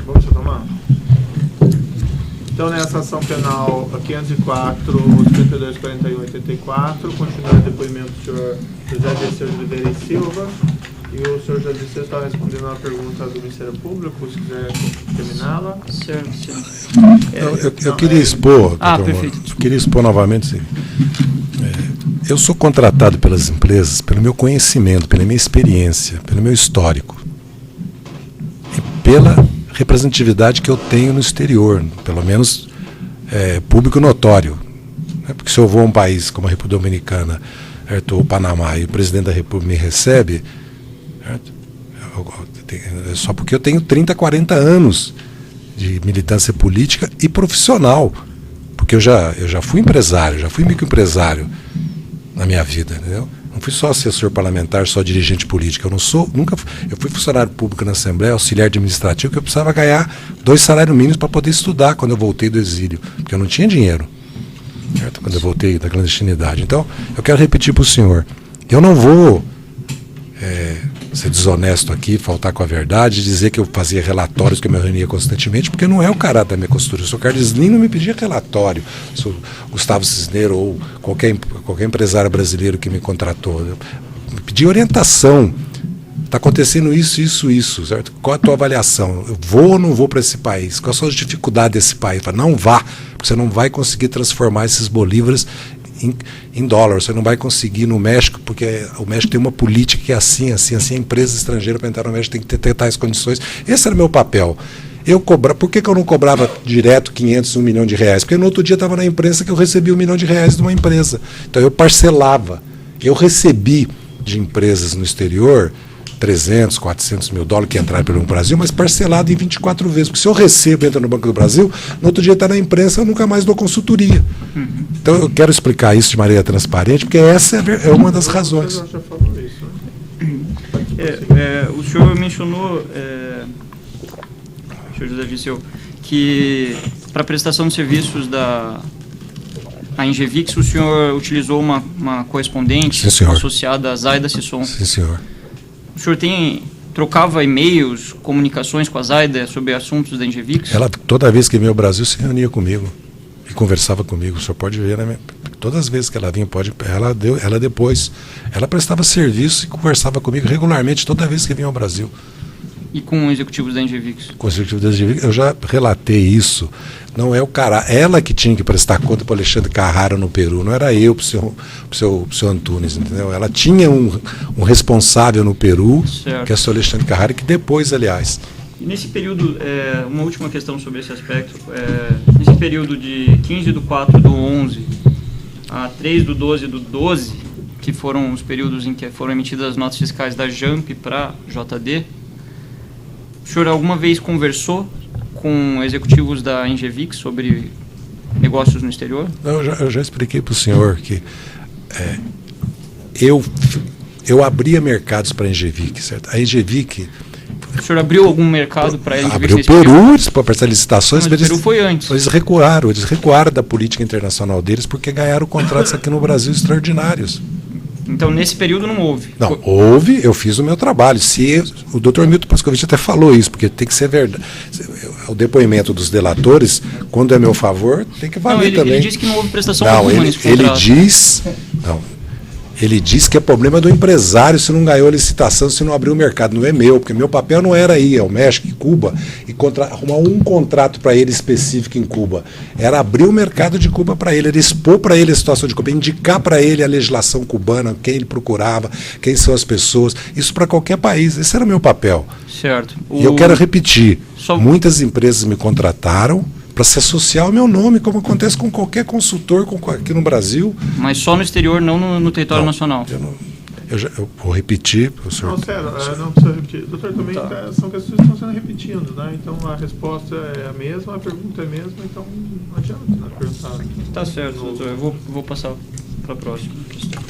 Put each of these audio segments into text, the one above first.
Vamos retomar? Então, nessa ação penal 504, 52, 41, 84, continuando o depoimento do senhor José Dirceu de Oliveira e Silva. E o senhor José Dirceu está respondendo uma pergunta do Ministério Público, se quiser terminá-la. Certo, certo. Eu queria expor, perfeito. Eu queria expor novamente. Eu sou contratado pelas empresas pelo meu conhecimento, pela minha experiência, pelo meu histórico. E pela representatividade que eu tenho no exterior, pelo menos público notório. Porque se eu vou a um país como a República Dominicana, ou o Panamá, e o presidente da República me recebe, só porque eu tenho 30, 40 anos de militância política e profissional. Porque eu já fui empresário, já fui microempresário na minha vida, entendeu? Não fui só assessor parlamentar, só dirigente político. Eu fui funcionário público na Assembleia, auxiliar administrativo, que eu precisava ganhar 2 salários mínimos para poder estudar quando eu voltei do exílio, porque eu não tinha dinheiro, certo? Quando eu voltei da clandestinidade. Então, eu quero repetir para o senhor, eu não vou ser desonesto aqui, faltar com a verdade, dizer que eu fazia relatórios, que eu me reunia constantemente, porque não é o caráter da minha costura. O senhor Carlos Slim não me pedia relatório, se o Gustavo Cisneiro ou qualquer empresário brasileiro que me contratou. Eu me pedia orientação. Está acontecendo isso, certo? Qual a tua avaliação? Eu vou ou não vou para esse país? Quais são as dificuldades desse país? Não vá, porque você não vai conseguir transformar esses bolívares em dólar. Você não vai conseguir no México, porque o México tem uma política que é assim, a empresa estrangeira para entrar no México tem que ter tais condições. Esse era o meu papel. Por que eu não cobrava direto 500, 1 milhão de reais? Porque no outro dia estava na imprensa que eu recebi 1 milhão de reais de uma empresa. Então eu parcelava. Eu recebi de empresas no exterior 300, 400 mil dólares que entraram pelo Brasil, mas parcelado em 24 vezes. Porque se eu recebo, entra no Banco do Brasil, no outro dia está na imprensa, eu nunca mais dou consultoria. Então eu quero explicar isso de maneira transparente, porque essa é uma das razões. Já falou isso, né? O senhor mencionou, senhor José Dirceu, que para prestação de serviços da Engevix, o senhor utilizou uma correspondente associada à Zaida Sisson. Sim, senhor. O senhor trocava e-mails, comunicações com a Zaida sobre assuntos da Engevix? Ela, toda vez que vinha ao Brasil, se reunia comigo e conversava comigo. O senhor pode ver, né? Todas as vezes que ela vinha, ela prestava serviço e conversava comigo regularmente, toda vez que vinha ao Brasil. E com executivos da Engevix? Com executivos da Engevix, eu já relatei isso. Não é o cara, ela que tinha que prestar conta para o Alexandre Carrara no Peru, não era eu para o seu Antunes, entendeu? Ela tinha um responsável no Peru, certo, que é o seu Alexandre Carrara, que depois, aliás. E nesse período, uma última questão sobre esse aspecto, nesse período de 15/4/11 a 3/12/12, que foram os períodos em que foram emitidas as notas fiscais da JAMP para JD, o senhor alguma vez conversou com executivos da Engevix sobre negócios no exterior? Não, eu já expliquei para o senhor que eu abria mercados para a Engevix, certo? A Engevix... O senhor abriu algum mercado para a Engevix? Abriu o Peru, para prestar licitações. Mas o Peru foi antes. Eles recuaram da política internacional deles porque ganharam contratos aqui no Brasil extraordinários. Então, nesse período não houve? Não, houve, eu fiz o meu trabalho. O doutor Milton Pascovitch até falou isso, porque tem que ser verdade. O depoimento dos delatores, quando é meu favor, tem que valer também. Ele disse que não houve prestação alguma nesse contrato. Ele diz que é problema do empresário se não ganhou a licitação, se não abriu o mercado. Não é meu, porque meu papel não era ir ao México e Cuba e arrumar um contrato para ele específico em Cuba. Era abrir o mercado de Cuba para ele, era expor para ele a situação de Cuba, indicar para ele a legislação cubana, quem ele procurava, quem são as pessoas. Isso para qualquer país. Esse era o meu papel. Certo. E eu quero repetir, muitas empresas me contrataram para se associar ao meu nome, como acontece com qualquer consultor aqui no Brasil. Mas só no exterior, não no território nacional? Eu vou repetir, professor. Não, sério, não precisa repetir. Doutor, também são questões que estão sendo repetindo, né? Então a resposta é a mesma, a pergunta é a mesma, então não adianta, né, perguntar. Tá certo, doutor. Eu vou passar para a próxima questão.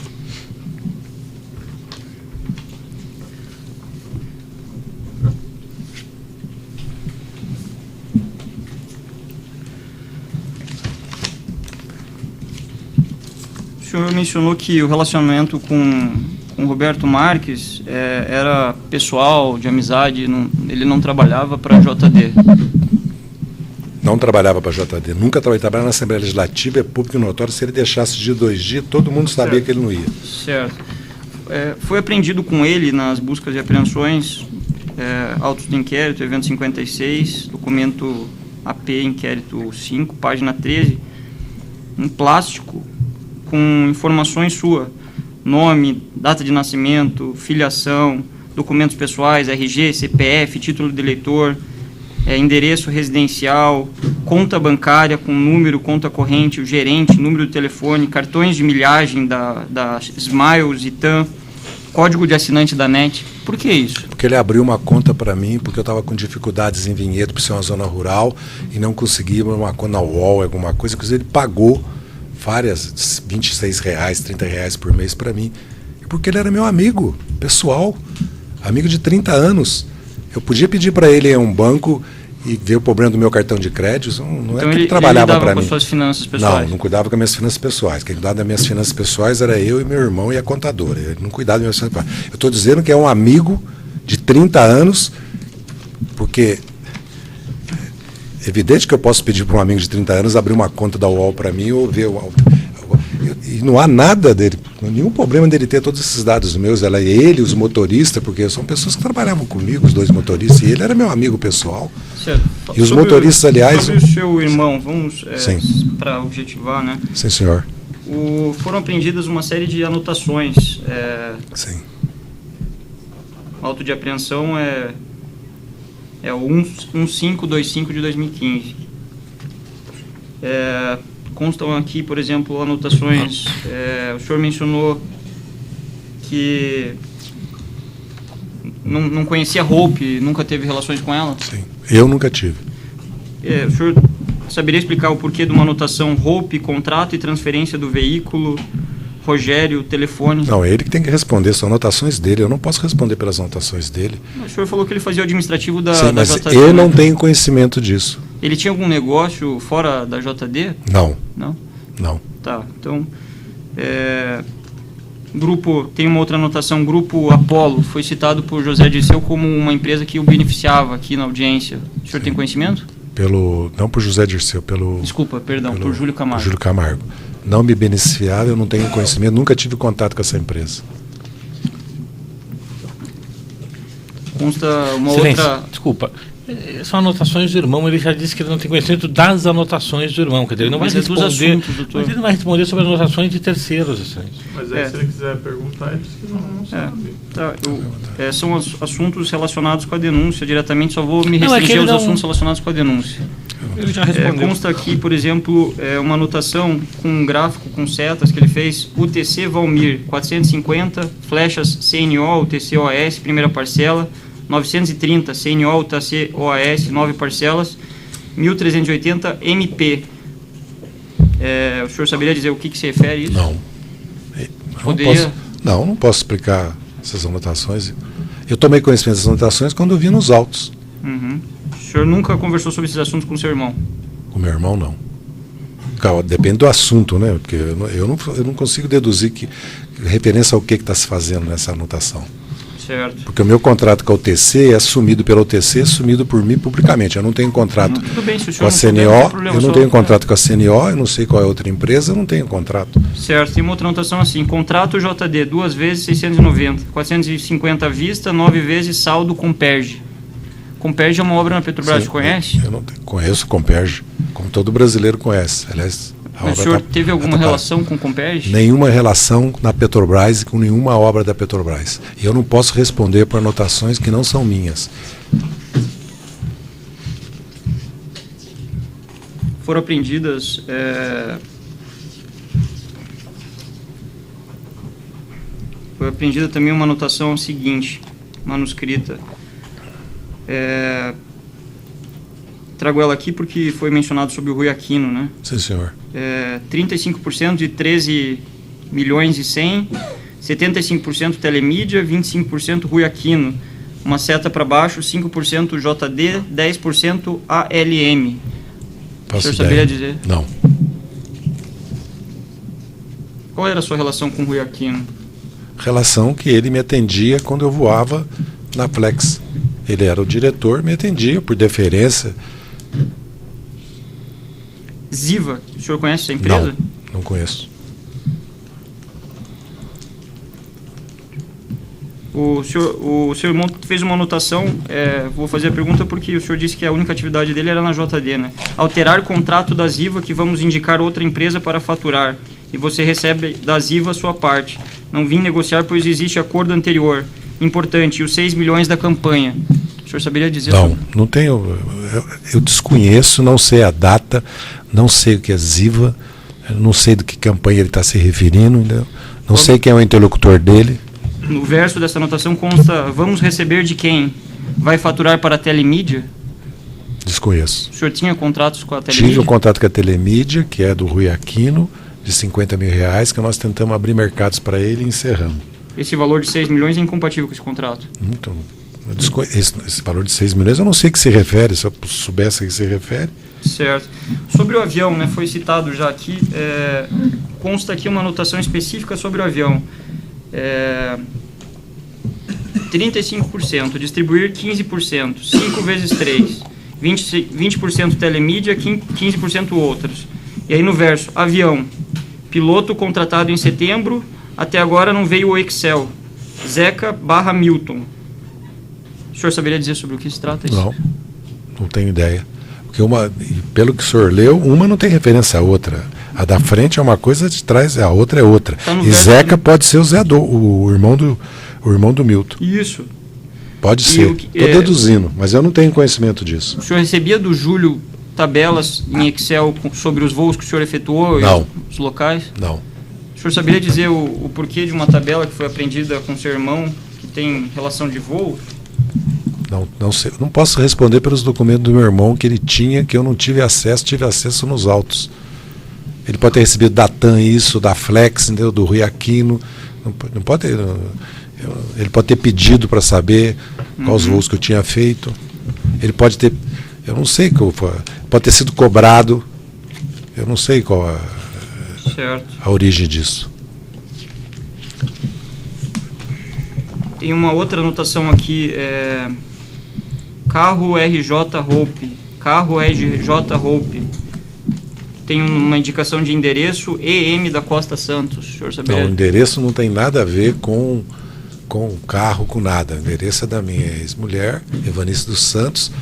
O senhor mencionou que o relacionamento com com o Roberto Marques era pessoal, de amizade, ele não trabalhava para a JD. Não trabalhava para a JD, nunca trabalhava na Assembleia Legislativa, é público e notório. Se ele deixasse de 2 dias, todo mundo sabia que ele não ia. Certo. Foi apreendido com ele nas buscas e apreensões, autos de inquérito, evento 56, documento AP, inquérito 5, página 13, um plástico com informações sua, nome, data de nascimento, filiação, documentos pessoais, RG, CPF, título de eleitor, endereço residencial, conta bancária com número, conta corrente, o gerente, número de telefone, cartões de milhagem da Smiles, Itam, código de assinante da NET. Por que isso? Porque ele abriu uma conta para mim, porque eu estava com dificuldades em Vinhedo, por ser uma zona rural, e não conseguia uma conta na UOL, alguma coisa. Inclusive ele pagou várias, R$26, R$30 por mês para mim. Porque ele era meu amigo pessoal, amigo de 30 anos. Eu podia pedir para ele ir a um banco e ver o problema do meu cartão de crédito. Não então é que ele trabalhava para mim. Ele cuidava com as suas finanças pessoais? Não cuidava com as minhas finanças pessoais. Quem cuidava das minhas finanças pessoais era eu e meu irmão e a contadora. Ele não cuidava das minhas finanças pessoais. Eu estou dizendo que é um amigo de 30 anos, porque é evidente que eu posso pedir para um amigo de 30 anos abrir uma conta da UOL para mim ou ver e não há nada dele, nenhum problema dele ter todos esses dados meus, ele, os motoristas, porque são pessoas que trabalhavam comigo, os 2 motoristas, e ele era meu amigo pessoal. Certo. E os motoristas, aliás... Sobre o seu irmão, vamos para objetivar, né? Sim, senhor. Foram apreendidas uma série de anotações. Sim. O auto de apreensão é o 1525 de 2015. Constam aqui, por exemplo, anotações. O senhor mencionou que não conhecia Hope, nunca teve relações com ela? Sim, eu nunca tive. O senhor saberia explicar o porquê de uma anotação Hope, contrato e transferência do veículo, Rogério, telefone? Não, é ele que tem que responder, são anotações dele, eu não posso responder pelas anotações dele. O senhor falou que ele fazia o administrativo da mas JD. Eu não tenho conhecimento disso. Ele tinha algum negócio fora da JD? Não. Não? Não. Tá, então... Grupo, tem uma outra anotação, Grupo Apolo, foi citado por José Dirceu como uma empresa que o beneficiava aqui na audiência. O senhor tem conhecimento? Não por José Dirceu, Desculpa, perdão, por Júlio Camargo. Por Júlio Camargo. Não me beneficiava, eu não tenho conhecimento, nunca tive contato com essa empresa. Consta uma Silêncio. outra... Desculpa. São anotações do irmão, ele já disse que ele não tem conhecimento das anotações do irmão. Quer dizer, ele não vai responder. Assuntos, doutor. Mas ele não vai responder sobre as anotações de terceiros. Assim. Mas aí, se ele quiser perguntar, ele diz que não sabe. Tá, são assuntos relacionados com a denúncia diretamente, só vou me restringir aos assuntos relacionados com a denúncia. Ele já respondeu. Consta aqui, por exemplo, uma anotação com um gráfico com setas que ele fez, UTC Valmir, 450, flechas CNO, UTC OAS, primeira parcela, 930, CNO, UTC OAS, 9 parcelas, 1380, MP. O senhor saberia dizer o que se refere a isso? Não. Poderia... Não posso explicar essas anotações. Eu tomei conhecimento dessas anotações quando eu vi nos autos. Uhum. O senhor nunca conversou sobre esses assuntos com o seu irmão? Com meu irmão, não. Depende do assunto, né? Porque eu não consigo deduzir referência ao que está se fazendo nessa anotação. Certo. Porque o meu contrato com a UTC é assumido pela UTC, assumido por mim publicamente. Eu não tenho contrato com a CNO, eu não tenho contrato com a CNO, eu não sei qual é a outra empresa, eu não tenho contrato. Certo, tem uma outra anotação assim, contrato JD, 2 vezes 690, 450 à vista, 9 vezes saldo Comperge. Comperge é uma obra na Petrobras, Sim, conhece? Eu não conheço Comperge, como todo brasileiro conhece. Aliás, o senhor teve alguma relação com o Comperge? Nenhuma relação na Petrobras e com nenhuma obra da Petrobras. E eu não posso responder por anotações que não são minhas. Foram apreendidas foi apreendida também uma anotação seguinte, manuscrita. Trago ela aqui porque foi mencionado sobre o Rui Aquino, né? Sim, senhor. 35% de 13 milhões e 100, 75% Telemídia, 25% Rui Aquino. Uma seta para baixo, 5% JD, 10% ALM. O senhor saberia dizer? Não. Qual era a sua relação com o Rui Aquino? relação que ele me atendia quando eu voava na Flex. Ele era o diretor, me atendia por deferência. Ziva, o senhor conhece essa empresa? Não conheço. O seu irmão fez uma anotação, vou fazer a pergunta porque o senhor disse que a única atividade dele era na JD, né? Alterar contrato da Ziva que vamos indicar outra empresa para faturar e você recebe da Ziva a sua parte. Não vim negociar pois existe acordo anterior. Importante, e os 6 milhões da campanha. O senhor saberia dizer Não, não tenho. Eu desconheço, não sei a data, não sei o que é Ziva, não sei do que campanha ele está se referindo, entendeu? Não sei quem é o interlocutor dele. No verso dessa anotação consta, vamos receber de quem? Vai faturar para a Telemídia? Desconheço. O senhor tinha contratos com a Telemídia? Tive um contrato com a Telemídia, que é do Rui Aquino, de R$50 mil, que nós tentamos abrir mercados para ele e encerramos. Esse valor de 6 milhões é incompatível com esse contrato? Então, esse valor de 6 milhões eu não sei a que se refere, se eu soubesse a que se refere. Certo. Sobre o avião, né, foi citado já aqui, consta aqui uma anotação específica sobre o avião. 35%, distribuir 15%, 5 vezes 3, 20% telemídia, 15% outros. E aí no verso, avião, piloto contratado em setembro, até agora não veio o Excel, Zeca/Milton. O senhor saberia dizer sobre o que se trata isso? Não tenho ideia. Porque pelo que o senhor leu, uma não tem referência à outra. A da frente é uma coisa, de trás a outra é outra. Tá e Zeca pode ser o irmão do Milton. Isso. Pode ser. Estou deduzindo, mas eu não tenho conhecimento disso. O senhor recebia do Júlio tabelas em Excel sobre os voos que o senhor efetuou? Não. Os locais? Não. O senhor saberia dizer o porquê de uma tabela que foi aprendida com seu irmão, que tem relação de voo? Não sei. Não posso responder pelos documentos do meu irmão que ele tinha, que eu não tive acesso nos autos. Ele pode ter recebido da TAM isso, da Flex, entendeu? Do Rui Aquino. Não pode ter, ele pode ter pedido para saber quais os voos que eu tinha feito. Ele pode ter, eu não sei, pode ter sido cobrado. Eu não sei qual a origem disso. Tem uma outra anotação aqui, carro RJ Hope, carro RJ Hope. Tem uma indicação de endereço EM da Costa Santos. O senhor saberia? Não, o endereço não tem nada a ver com o carro, com nada. O endereço é da minha ex-mulher, Evanice dos Santos,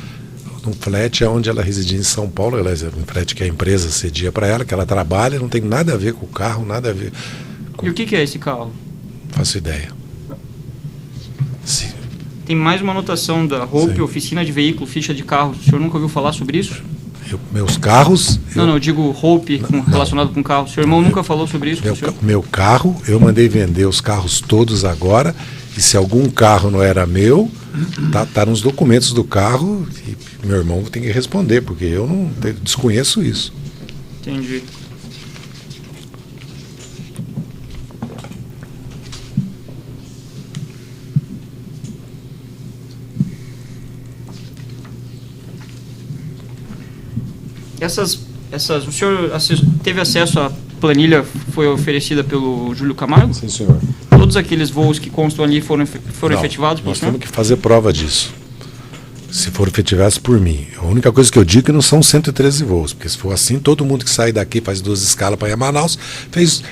num flat onde ela residia em São Paulo. Aliás, é um flat que a empresa cedia para ela, que ela trabalha, não tem nada a ver com o carro, nada a ver com... E o que é esse carro? Faço ideia. Sim. Tem mais uma anotação da Hope, Sim. oficina de veículo, ficha de carro. O senhor nunca ouviu falar sobre isso? Meus carros... Não, eu digo Hope relacionado com carro. Seu irmão nunca falou sobre isso? Meu carro, eu mandei vender os carros todos agora, e se algum carro não era meu, tá nos documentos do carro, e meu irmão tem que responder, porque eu não desconheço isso. Entendi. O senhor teve acesso à planilha que foi oferecida pelo Júlio Camargo? Sim, senhor. Todos aqueles voos que constam ali foram efetivados por nós senhor? temos que fazer prova disso. Se foram efetivados por mim. A única coisa que eu digo é que não são 113 voos, porque se for assim, todo mundo que sai daqui faz 2 escalas para ir a Manaus, fez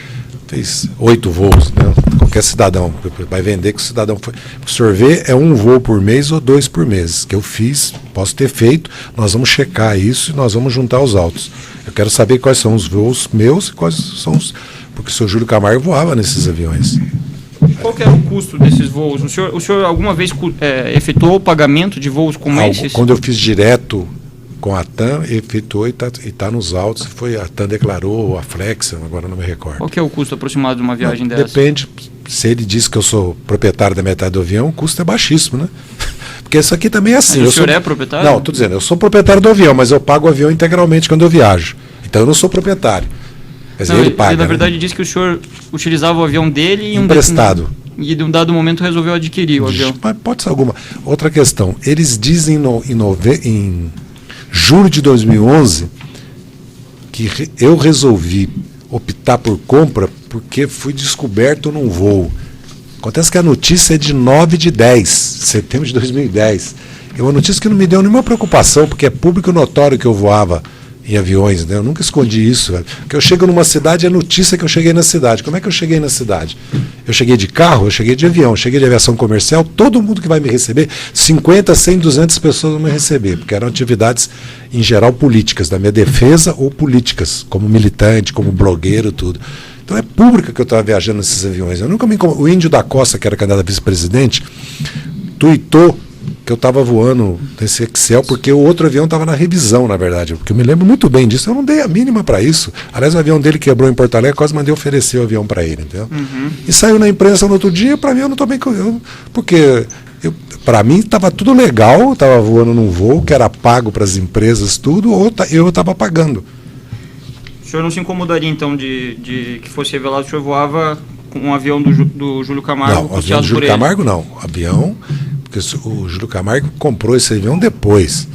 8 voos, né? Qualquer cidadão vai vender que o cidadão foi. O que o senhor vê é 1 voo por mês ou 2 por mês, que eu fiz, posso ter feito, nós vamos checar isso e nós vamos juntar os autos. Eu quero saber quais são os voos meus e quais são os... Porque o senhor Júlio Camargo voava nesses aviões. Qual que era o custo desses voos? O senhor alguma vez efetuou o pagamento de voos como esses? Quando eu fiz direto com a TAM, efetuou e está nos autos. Foi a TAM declarou, a Flex, agora não me recordo. Qual que é o custo aproximado de uma viagem dessa? Depende. Se ele diz que eu sou proprietário da metade do avião, o custo é baixíssimo, né? Porque isso aqui também é assim. Mas o senhor é proprietário? Não, estou dizendo, eu sou proprietário do avião, mas eu pago o avião integralmente quando eu viajo. Então eu não sou proprietário. Quer dizer, ele paga. Ele, na verdade, disse que o senhor utilizava o avião dele e emprestado. E de um dado momento resolveu adquirir o avião. Mas pode ser alguma. Outra questão, eles dizem em julho de 2011 que eu resolvi optar por compra porque fui descoberto num voo. Acontece que a notícia é de 9/10, setembro de 2010. É uma notícia que não me deu nenhuma preocupação, porque é público notório que eu voava em aviões, né? Eu nunca escondi isso, velho. Porque eu chego numa cidade, é notícia que eu cheguei na cidade. Como é que eu cheguei na cidade? Eu cheguei de carro, eu cheguei de avião, eu cheguei de aviação comercial, todo mundo que vai me receber, 50, 100, 200 pessoas vão me receber, porque eram atividades, em geral, políticas, da minha defesa ou políticas, como militante, como blogueiro, tudo. Então é pública que eu estava viajando nesses aviões. Eu nunca me O Índio da Costa, que era candidato a vice-presidente, tuitou que eu estava voando nesse Excel, porque o outro avião estava na revisão, na verdade. Porque eu me lembro muito bem disso. Eu não dei a mínima para isso. Aliás, o avião dele quebrou em Porto Alegre, quase mandei oferecer o avião para ele, entendeu? E saiu na imprensa no outro dia, para mim eu não estou bem com eu, porque para mim estava tudo legal, estava voando num voo que era pago para as empresas, tudo, ou eu estava pagando. O senhor não se incomodaria, então, de que fosse revelado que o senhor voava com um avião do Júlio Camargo? Não, avião do Júlio Camargo não. Avião, porque o Júlio Camargo comprou esse avião depois.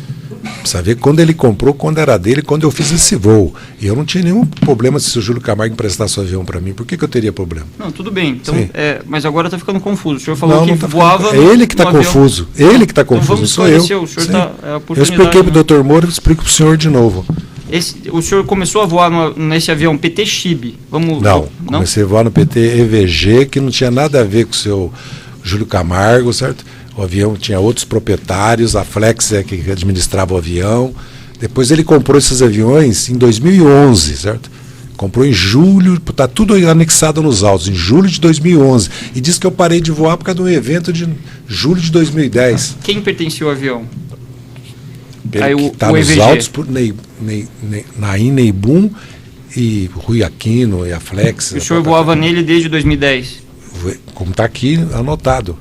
Precisa ver quando ele comprou, quando era dele, quando eu fiz esse voo. E eu não tinha nenhum problema se o Júlio Camargo emprestasse o avião para mim. Por que eu teria problema? Não, tudo bem. Então, Sim. Mas agora está ficando confuso. O senhor falou que tá voava... É ele que está confuso. Ele que está confuso, vamos sou eu. O senhor tá, Eu expliquei para o Dr. Moura, eu explico para o senhor de novo. O senhor começou a voar nesse avião PT Chibi? Não, comecei a voar no PT EVG, que não tinha nada a ver com o seu Júlio Camargo, certo? O avião tinha outros proprietários, a Flex é que administrava o avião. Depois ele comprou esses aviões em 2011, certo? Comprou em julho, está tudo anexado nos autos, em julho de 2011. E disse que eu parei de voar por causa de um evento de julho de 2010. Quem pertencia ao avião? Está nos autos por Naim Neibum e Rui Aquino e a Flex. E o senhor voava nele desde 2010? Como está aqui anotado.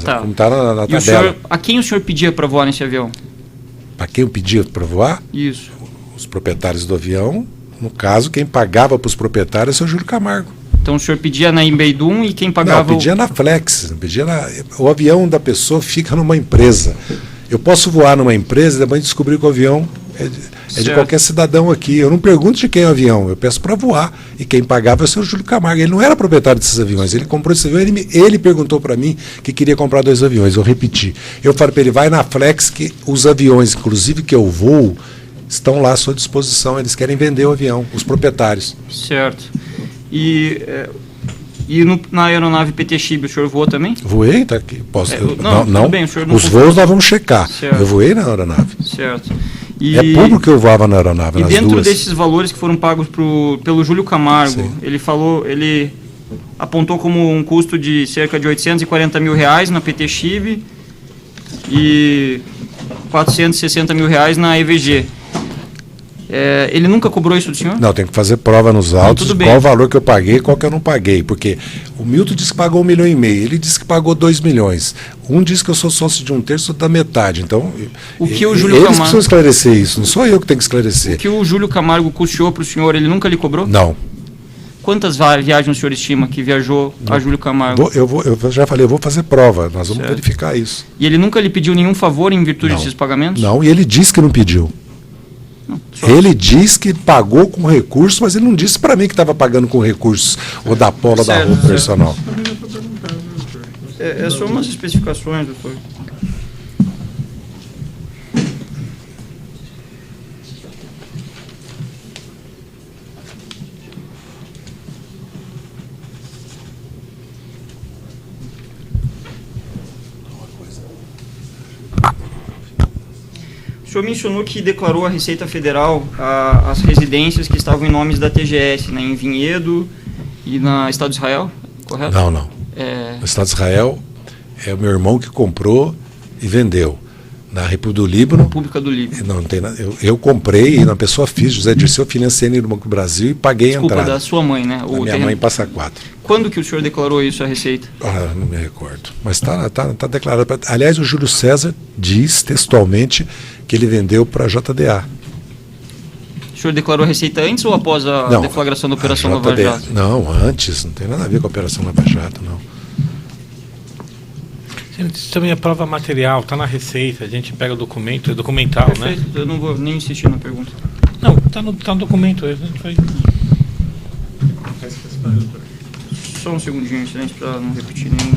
Tá. Como está na tabela. Senhor, a quem o senhor pedia para voar nesse avião? Para quem eu pedia para voar? Isso. Os proprietários do avião. No caso, quem pagava para os proprietários é o Júlio Camargo. Então o senhor pedia na Embeidum e quem pagava... Não, pedia na Flex. O avião da pessoa fica numa empresa. Eu posso voar numa empresa e depois descobrir que o avião é de qualquer cidadão aqui. Eu não pergunto de quem é o avião, eu peço para voar. E quem pagava é o seu Júlio Camargo. Ele não era proprietário desses aviões, ele comprou esse avião, ele perguntou para mim que queria comprar 2 aviões. Eu repeti. Eu falei para ele, vai na Flex, que os aviões, inclusive que eu voo, estão lá à sua disposição. Eles querem vender o avião, os proprietários. Certo. Na aeronave PT Chibi, o senhor voou também? Voei, tá aqui. Não. Bem, os voos nós vamos checar. Certo. Eu voei na aeronave. Certo. É público que eu voava na aeronave, e nas dentro duas. desses valores que foram pagos pelo Júlio Camargo, Sim. ele apontou como um custo de cerca de R$840 mil na PT Chibi e R$460 mil na EVG. Ele nunca cobrou isso do senhor? Não, tem que fazer prova nos autos, tudo bem. qual o valor que eu paguei e qual que eu não paguei, porque o Milton disse que pagou 1,5 milhão, ele disse que pagou 2 milhões, um disse que eu sou sócio de 1/3 da metade, então eles precisam esclarecer isso, não sou eu que tenho que esclarecer. O que o Júlio Camargo custeou para o senhor, ele nunca lhe cobrou? Não. Quantas viagens o senhor estima que viajou a Júlio Camargo? Eu já falei, eu vou fazer prova, nós vamos verificar isso. E ele nunca lhe pediu nenhum favor em virtude desses pagamentos? Não, e ele disse que não pediu. Ele diz que pagou com recurso, mas ele não disse para mim que estava pagando com recursos ou da Pola da roupa personal. É só umas especificações, doutor. O senhor mencionou que declarou à Receita Federal as residências que estavam em nomes da TGS, né, em Vinhedo e no Estado de Israel, correto? Não. No Estado de Israel é o meu irmão que comprou e vendeu. Na República do Líbano... República do Líbano. Não tem nada. Eu comprei e na pessoa fiz, José Dirceu, financei no Banco do Brasil e paguei a entrada. Desculpa, da sua mãe, né? Da minha mãe em Passa Quatro. Quando que o senhor declarou isso à Receita? Não me recordo. Mas está declarado. Aliás, o Júlio César diz textualmente que ele vendeu para a JDA. O senhor declarou a Receita antes ou após a deflagração da Operação Lava Jato? Não, antes. Não tem nada a ver com a Operação Lava Jato, não. Isso também é prova material, está na Receita, a gente pega o documento, é documental, perfeito, né? Eu não vou nem insistir na pergunta. Não, está no documento, a gente vai... Só um segundinho, excelência, para não repetir nenhum.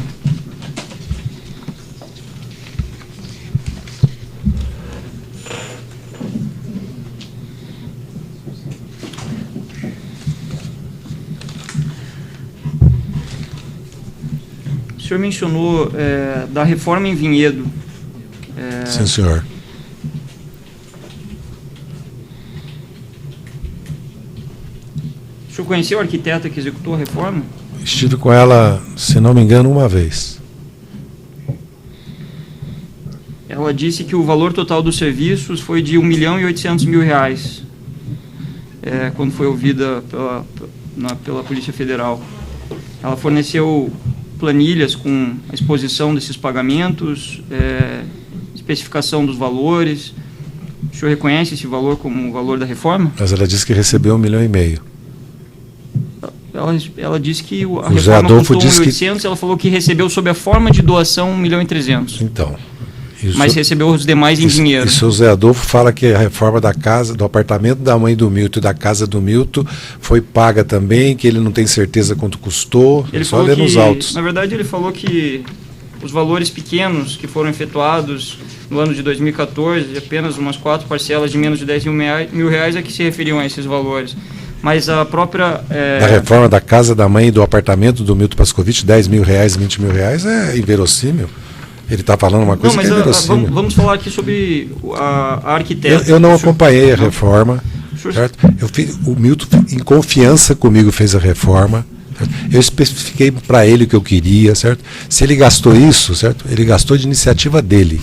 O senhor mencionou da reforma em Vinhedo. Sim, senhor. O senhor conheceu a arquiteta que executou a reforma? Estive com ela, se não me engano, uma vez. Ela disse que o valor total dos serviços foi de R$1.800.000, quando foi ouvida pela Polícia Federal. Ela forneceu planilhas com a exposição desses pagamentos, especificação dos valores. O senhor reconhece esse valor como o valor da reforma? Mas ela disse que recebeu R$1,5 milhão. Ela disse que a O reforma Zé Adolfo custou disse 1.800, ela falou que recebeu sob a forma de doação 1.300.000. Então. Isso, Mas recebeu os demais em dinheiro. Isso o Zé Adolfo fala que a reforma da casa, do apartamento da mãe do Milton e da casa do Milton foi paga também, que ele não tem certeza quanto custou. Ele só falou lê que, nos autos. na verdade, ele falou que os valores pequenos que foram efetuados no ano de 2014, apenas umas 4 parcelas de menos de R$10.000 é que se referiam a esses valores. Mas a própria... Da reforma da casa da mãe e do apartamento do Milton Pascovitch, R$10.000, R$20.000 é inverossímil. Ele está falando uma coisa que é inverossímil. Vamos falar aqui sobre a arquiteta. Eu não acompanhei a reforma. Certo? O Milton, em confiança comigo, fez a reforma. Certo? Eu especifiquei para ele o que eu queria. Certo? Se ele gastou isso, certo? Ele gastou de iniciativa dele.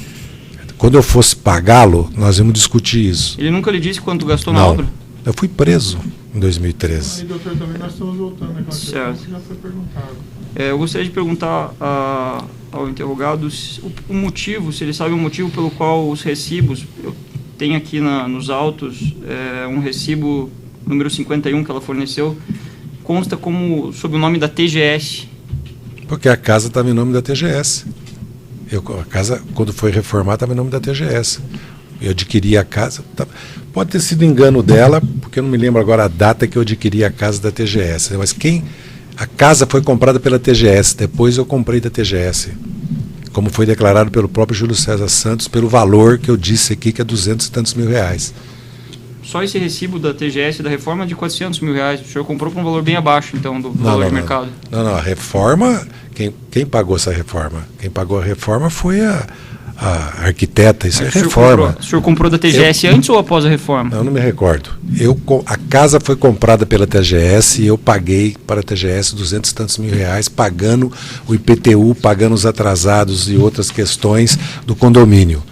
Quando eu fosse pagá-lo, nós íamos discutir isso. Ele nunca lhe disse quanto gastou na obra? Eu fui preso em 2013. E, doutor, também nós estamos voltando àquela questão que já foi perguntado. Eu gostaria de perguntar ao interrogado o motivo, se ele sabe o motivo pelo qual os recibos, eu tenho aqui nos autos um recibo número 51 que ela forneceu, consta como sob o nome da TGS. Porque a casa estava em nome da TGS. A casa, quando foi reformada, estava em nome da TGS. Eu adquiri a casa. Pode ter sido engano dela, porque eu não me lembro agora a data que eu adquiri a casa da TGS. Mas a casa foi comprada pela TGS, depois eu comprei da TGS. Como foi declarado pelo próprio Júlio César Santos, pelo valor que eu disse aqui, que é 200 e tantos mil reais. Só esse recibo da TGS da reforma é de 400 mil reais. O senhor comprou por um valor bem abaixo, então, do valor de mercado. Não, a reforma, quem pagou essa reforma? Quem pagou a reforma foi a arquiteta, isso é reforma. O senhor comprou da TGS antes ou após a reforma? Eu não me recordo. A casa foi comprada pela TGS e eu paguei para a TGS 200 e tantos mil reais, pagando o IPTU, pagando os atrasados e outras questões do condomínio.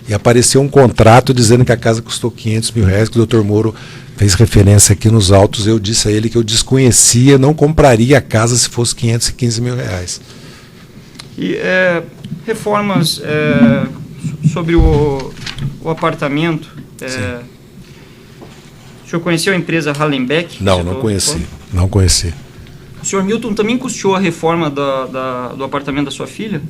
E apareceu um contrato dizendo que a casa custou 500 mil reais, que o doutor Moro fez referência aqui nos autos. Eu disse a ele que eu desconhecia, não compraria a casa se fosse 515 mil reais. E reformas sobre o apartamento. O senhor conheceu a empresa Hallenbeck? Não conheci. Não conheci. O senhor Milton também custeou a reforma do apartamento da sua filha?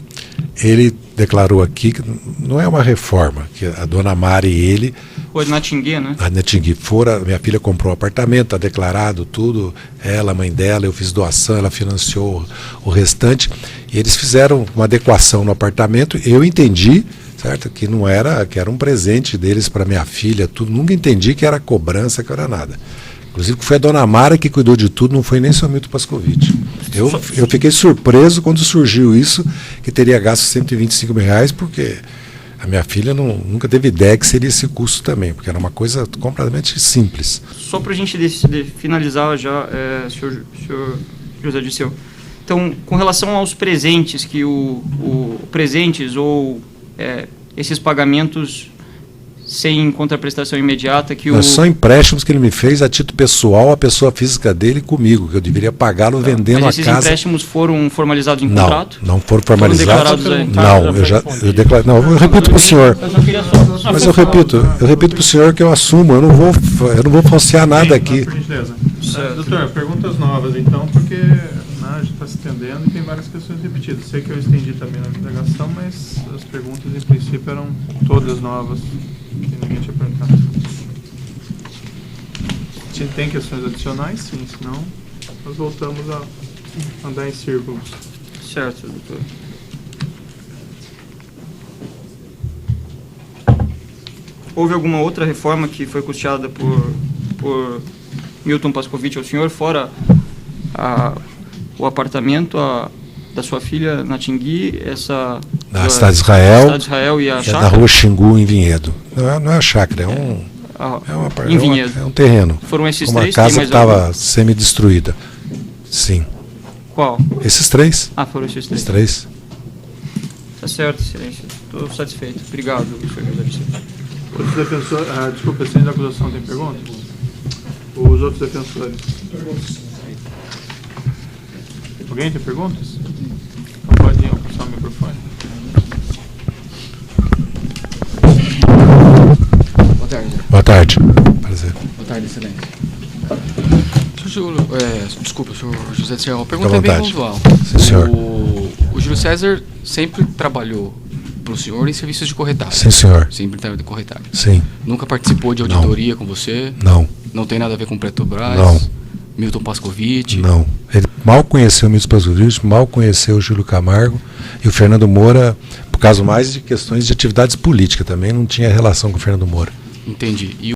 Ele declarou aqui que não é uma reforma, que a dona Mari e ele... Foi na Tinguê, né? Na Tinguê. Minha filha comprou um apartamento, está declarado tudo, ela, a mãe dela, eu fiz doação, ela financiou o restante, e eles fizeram uma adequação no apartamento. Eu entendi, certo, que não era, que era um presente deles para minha filha, tudo. Nunca entendi que era cobrança, que era nada. Inclusive que foi a dona Mara que cuidou de tudo, não foi nem só Milton Pascovitch. Eu fiquei surpreso quando surgiu isso, que teria gasto 125 mil reais, porque a minha filha nunca teve ideia que seria esse custo também, porque era uma coisa completamente simples. Só para a gente finalizar já, senhor José Dirceu. Então, com relação aos presentes, que presentes ou esses pagamentos sem contraprestação imediata que São empréstimos que ele me fez a título pessoal, a pessoa física dele comigo, que eu deveria pagá-lo vendendo a casa. Mas esses empréstimos foram formalizados em contrato? Não foram formalizados. Eu declaro. Não, eu repito para o senhor. Mas eu repito para o senhor que eu assumo, eu não vou falsear nada aqui. Por gentileza. Doutor, perguntas novas então, porque já está se estendendo e tem várias questões repetidas. Sei que eu estendi também na indagação, mas as perguntas em princípio eram todas novas, que ninguém tinha perguntado. Tem questões adicionais? Sim, senão nós voltamos a andar em círculos. Certo, doutor. Houve alguma outra reforma que foi custeada por Milton Pascovitch ao senhor, fora o apartamento da sua filha na Tingui, Na cidade de Israel, Cidade de Israel e a é chácara? da rua Xingu, em Vinhedo. Não é a chácara, Em Vinhedo. É um terreno. Foram esses Uma três? Tem casa que mais estava semi-destruída. Sim. Qual? Esses três. Foram esses Esses três. três. Tá certo, excelência. Estou satisfeito. Obrigado, senhor José Vicente. Outros defensores, desculpa, sem da acusação tem perguntas? Os outros defensores. Alguém tem perguntas? Então pode alcançar o microfone. Boa tarde. Boa tarde. Prazer. Boa tarde, excelência. Desculpa, senhor José Serra, uma pergunta Fica à bem vontade. pontual. Sim, senhor. O Júlio César sempre trabalhou para o senhor em serviços de corretagem? Sim, senhor. Sempre trabalhou de corretagem? Sim. Nunca participou de auditoria com você? Não. Não tem nada a ver com Petrobras? Não. Milton Pascovitch? Não. Ele mal conheceu o Milton Pascovitch, mal conheceu o Júlio Camargo e o Fernando Moura, por causa mais de questões de atividades políticas também, não tinha relação com o Fernando Moura. Entendi. E